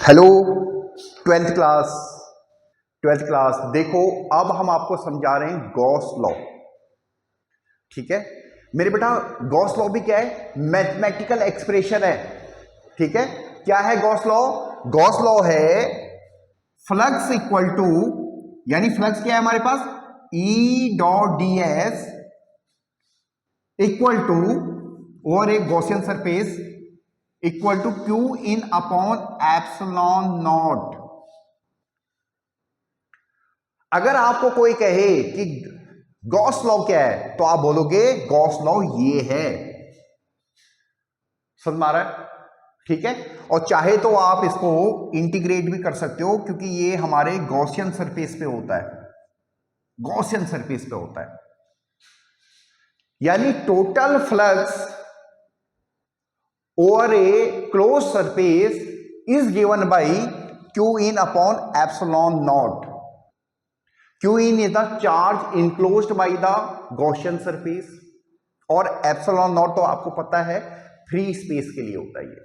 Hello twelfth class. देखो, अब हम आपको समझा रहे हैं गॉस लॉ। ठीक है मेरे बेटा, गॉस लॉ भी क्या है? मैथमेटिकल एक्सप्रेशन है। ठीक है, क्या है गॉस लॉ? गॉस लॉ है फ्लक्स इक्वल टू, यानी फ्लक्स क्या है हमारे पास? E dot D S equal to और एक Gaussian surface equal to Q in upon epsilon naught. अगर आपको कोई कहे कि गॉस लॉ क्या है, तो आप बोलोगे गॉस लॉ ये है। समझ में आ रहा है? ठीक है, और चाहे तो आप इसको इंटीग्रेट भी कर सकते हो, क्योंकि ये हमारे गॉसियन सरफेस पे होता है। गॉसियन सरफेस पे होता है, यानी total flux over A close surface is given by Q in upon epsilon not. Q in is the charge enclosed by the Gaussian surface, और एप्सिलॉन नॉट तो आपको पता है फ्री स्पेस के लिए होता है ये।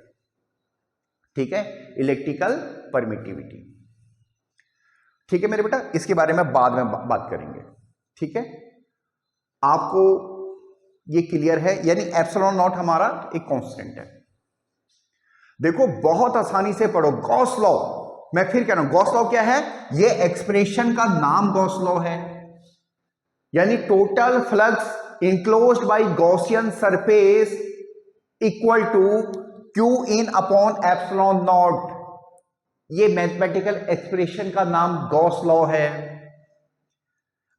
ठीक है, इलेक्ट्रिकल परमिटिविटी। ठीक है मेरे बेटा, इसके बारे में बाद में बात करेंगे। ठीक है, आपको ये क्लियर है? यानी एप्सिलॉन नॉट हमारा एक कांस्टेंट है। देखो, बहुत आसानी से पढ़ो गॉस लॉ। मैं फिर कह रहा हूं, गॉस लॉ क्या है? ये एक्सप्रेशन का नाम गॉस लॉ है, यानी total flux enclosed by Gaussian surface equal to Q in upon epsilon naught. ये मैथमेटिकल एक्सप्रेशन का नाम गॉस लॉ है।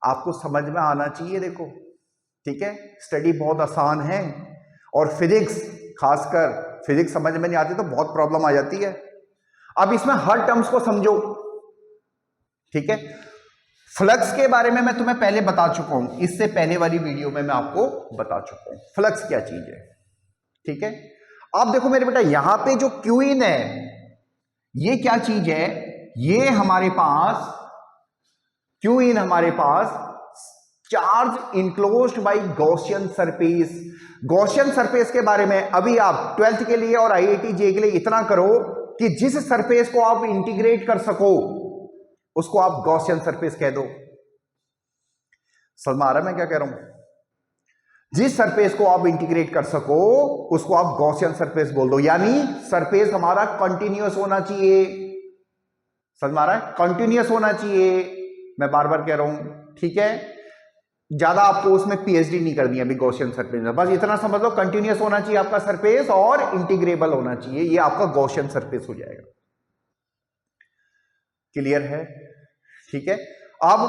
आपको समझ में आना चाहिए। देखो, ठीक है, स्टडी बहुत आसान है, और फिजिक्स, खासकर फिजिक्स समझ में नहीं आती तो बहुत प्रॉब्लम आ जाती है। अब इसमें हर टर्म्स को समझो। ठीक है, फ्लक्स के बारे में मैं तुम्हें पहले बता चुका हूं, इससे पहले वाली वीडियो में मैं आपको बता चुका हूं फ्लक्स क्या चीज है। ठीक है, अब देखो मेरे बेटा, यहां पे जो क्यू इन है, ये क्या चीज है? ये हमारे पास क्यू इन हमारे पास charge enclosed by Gaussian surface. Gaussian surface के बारे में अभी आप 12th के लिए और आईआईटी जे के लिए इतना करो कि जिस सरफेस को आप इंटीग्रेट कर सको उसको आप गॉसियन सरफेस कह दो। समझ में आ रहा है मैं क्या कह रहा हूं? जिस सरफेस को आप इंटीग्रेट कर सको उसको आप गॉसियन सरफेस बोल दो, यानी सरफेस हमारा कंटिन्यूअस होना चाहिए। समझ में आ रहा है? कंटिन्यूअस होना चाहिए, मैं बार बार कह रहा हूं। ठीक है, ज्यादा आपको उसमें पीएचडी नहीं करनी है अभी गॉसियन सरफेस में, बस इतना समझ लो कंटिन्यूअस होना चाहिए आपका सरफेस और इंटीग्रेबल होना चाहिए, ये आपका गॉसियन सरफेस हो जाएगा। क्लियर है? ठीक है, अब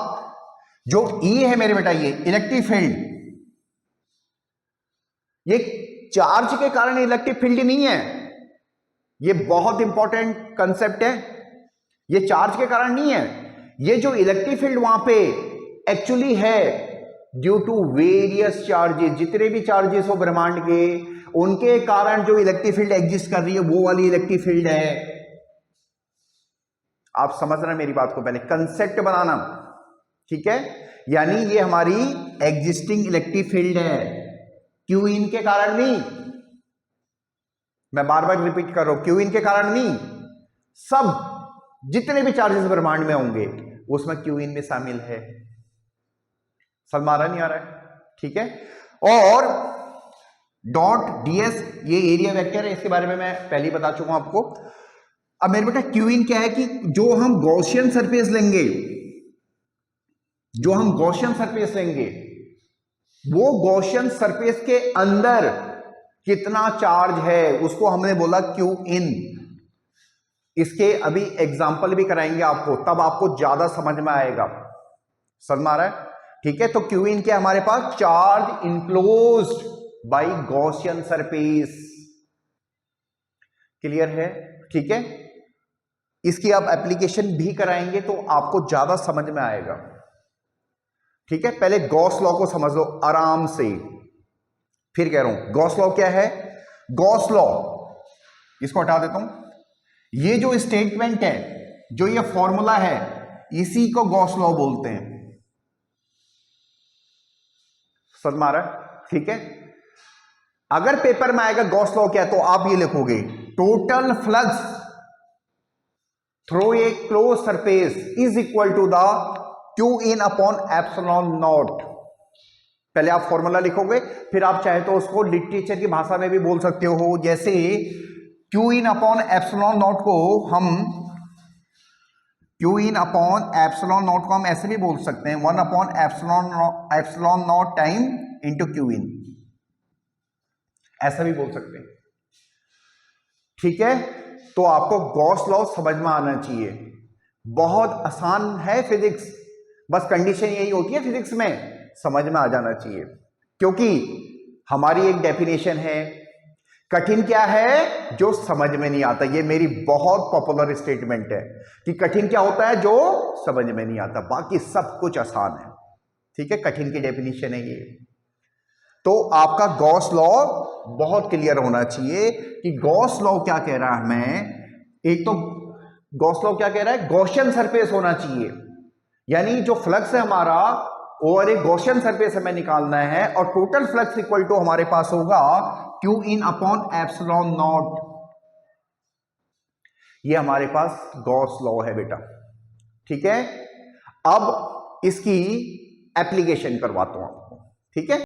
जो ई है मेरे बेटा, ये इलेक्ट्रिक फील्ड, ये चार्ज के कारण इलेक्ट्रिक फील्ड नहीं है। ये बहुत इंपॉर्टेंट कंसेप्ट है। ये चार्ज के कारण नहीं है, ये जो इलेक्ट्रिक फील्ड वहां पे एक्चुअली है ड्यू टू वेरियस चार्जेस। जितने भी चार्जेस हो ब्रह्मांड के, उनके कारण जो इलेक्ट्रिक फील्ड एग्जिस्ट कर रही है वो वाली इलेक्ट्रिक फील्ड है। आप समझ रहे हैं मेरी बात को? पहले कंसेप्ट बनाना। ठीक है, यानी ये हमारी एग्जिस्टिंग इलेक्ट्रिक फील्ड है, क्यू इन के कारण नहीं। मैं बार बार रिपीट कर रहा हूं, क्यू इन के कारण नहीं, सब जितने भी चार्जेस ब्रह्मांड में होंगे उसमें क्यू इन में शामिल है। समझ आ रहा नहीं आ रहा है? ठीक है, और डॉट डीएस ये एरिया वेक्टर है, इसके बारे में मैं पहले ही बता चुका हूं आपको। अब मेरे बेटा क्यू इन क्या है कि जो हम गॉसियन सरफेस लेंगे, जो हम गॉसियन सरफेस लेंगे, वो गॉसियन सरफेस के अंदर कितना चार्ज है उसको हमने बोला क्यू इन। इसके अभी एग्जाम्पल भी कराएंगे आपको, तब आपको ज्यादा समझ में आएगा। समझ में आ रहा है? ठीक है, तो क्यू इन क्या हमारे पास? Charge enclosed by Gaussian surface. Clear है? ठीक है, इसकी आप एप्लीकेशन भी कराएंगे तो आपको ज्यादा समझ में आएगा। ठीक है, पहले गॉस लॉ को समझ लो आराम से, फिर कह रहा हूं गॉस लॉ क्या है। गॉस लॉ, इसको हटा देता हूं, ये जो स्टेटमेंट है, जो ये फॉर्मूला है, इसी को गॉस लॉ बोलते हैं। समझ में आ रहा है? ठीक है, अगर पेपर में आएगा गॉस लॉ क्या, तो आप ये लिखोगे total flux through a close surface is equal to the q in upon epsilon naught. पहले आप फॉर्मूला लिखोगे, फिर आप चाहे तो उसको लिटरेचर की भाषा में भी बोल सकते हो। जैसे Q in upon epsilon naught को हम ऐसे भी बोल सकते हैं, 1 upon epsilon naught time into Q in, ऐसा भी बोल सकते हैं। ठीक है, तो आपको गॉस लॉ समझ में आना चाहिए। बहुत आसान है फिजिक्स, बस कंडीशन यही होती है फिजिक्स में, समझ में आ जाना चाहिए। क्योंकि हमारी एक डेफिनेशन है, कठिन क्या है? जो समझ में नहीं आता। ये मेरी बहुत पॉपुलर स्टेटमेंट है कि कठिन क्या होता है? जो समझ में नहीं आता, बाकी सब कुछ आसान है। ठीक है, कठिन की डेफिनेशन है ये। तो आपका गॉस लॉ बहुत क्लियर होना चाहिए कि गॉस लॉ क्या कह रहा है हमें। एक तो गॉस लॉ क्या कह रहा है? गॉसियन सरफेस होना चाहिए, यानी जो फ्लक्स है हमारा ओवर एक गॉसियन सरफेस हमें निकालना है, और टोटल फ्लक्स इक्वल टू हमारे पास होगा Q in upon epsilon naught. ये हमारे पास गॉस लॉ है बेटा। ठीक है, अब इसकी एप्लीकेशन करवाता हूं आपको। ठीक है,